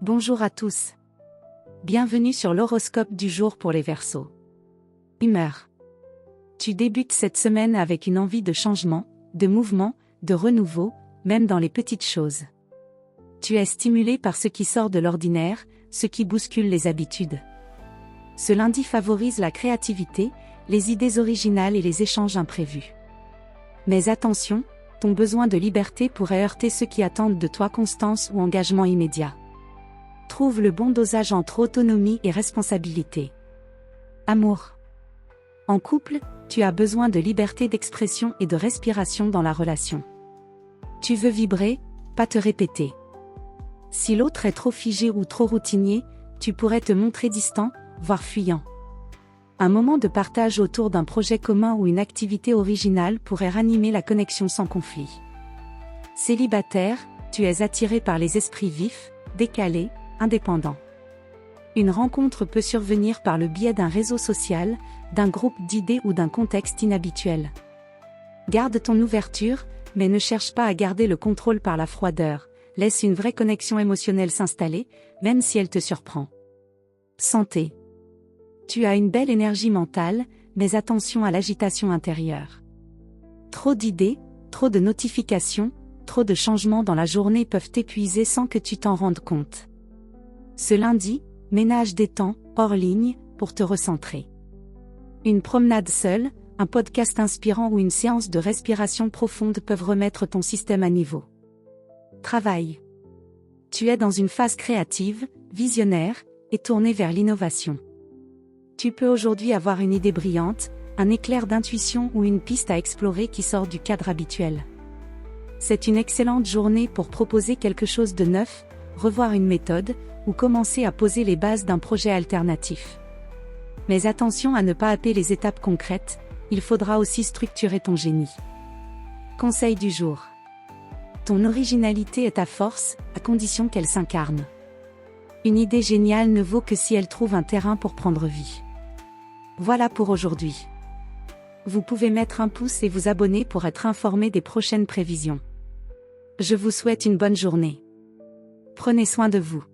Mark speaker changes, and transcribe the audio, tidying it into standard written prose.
Speaker 1: Bonjour à tous. Bienvenue sur l'horoscope du jour pour les Verseaux. Humeur. Tu débutes cette semaine avec une envie de changement, de mouvement, de renouveau, même dans les petites choses. Tu es stimulé par ce qui sort de l'ordinaire, ce qui bouscule les habitudes. Ce lundi favorise la créativité, les idées originales et les échanges imprévus. Mais attention, ton besoin de liberté pourrait heurter ceux qui attendent de toi constance ou engagement immédiat. Trouve le bon dosage entre autonomie et responsabilité. Amour. En couple, tu as besoin de liberté d'expression et de respiration dans la relation. Tu veux vibrer, pas te répéter. Si l'autre est trop figé ou trop routinier, tu pourrais te montrer distant, voire fuyant. Un moment de partage autour d'un projet commun ou une activité originale pourrait ranimer la connexion sans conflit. Célibataire, tu es attiré par les esprits vifs, décalés, indépendants. Une rencontre peut survenir par le biais d'un réseau social, d'un groupe d'idées ou d'un contexte inhabituel. Garde ton ouverture, mais ne cherche pas à garder le contrôle par la froideur. Laisse une vraie connexion émotionnelle s'installer, même si elle te surprend. Santé. Tu as une belle énergie mentale, mais attention à l'agitation intérieure. Trop d'idées, trop de notifications, trop de changements dans la journée peuvent t'épuiser sans que tu t'en rendes compte. Ce lundi, ménage des temps, hors ligne, pour te recentrer. Une promenade seule, un podcast inspirant ou une séance de respiration profonde peuvent remettre ton système à niveau. Travail. Tu es dans une phase créative, visionnaire, et tournée vers l'innovation. Tu peux aujourd'hui avoir une idée brillante, un éclair d'intuition ou une piste à explorer qui sort du cadre habituel. C'est une excellente journée pour proposer quelque chose de neuf, revoir une méthode, ou commencer à poser les bases d'un projet alternatif. Mais attention à ne pas happer les étapes concrètes, il faudra aussi structurer ton génie. Conseil du jour. Ton originalité est ta force, à condition qu'elle s'incarne. Une idée géniale ne vaut que si elle trouve un terrain pour prendre vie. Voilà pour aujourd'hui. Vous pouvez mettre un pouce et vous abonner pour être informé des prochaines prévisions. Je vous souhaite une bonne journée. Prenez soin de vous.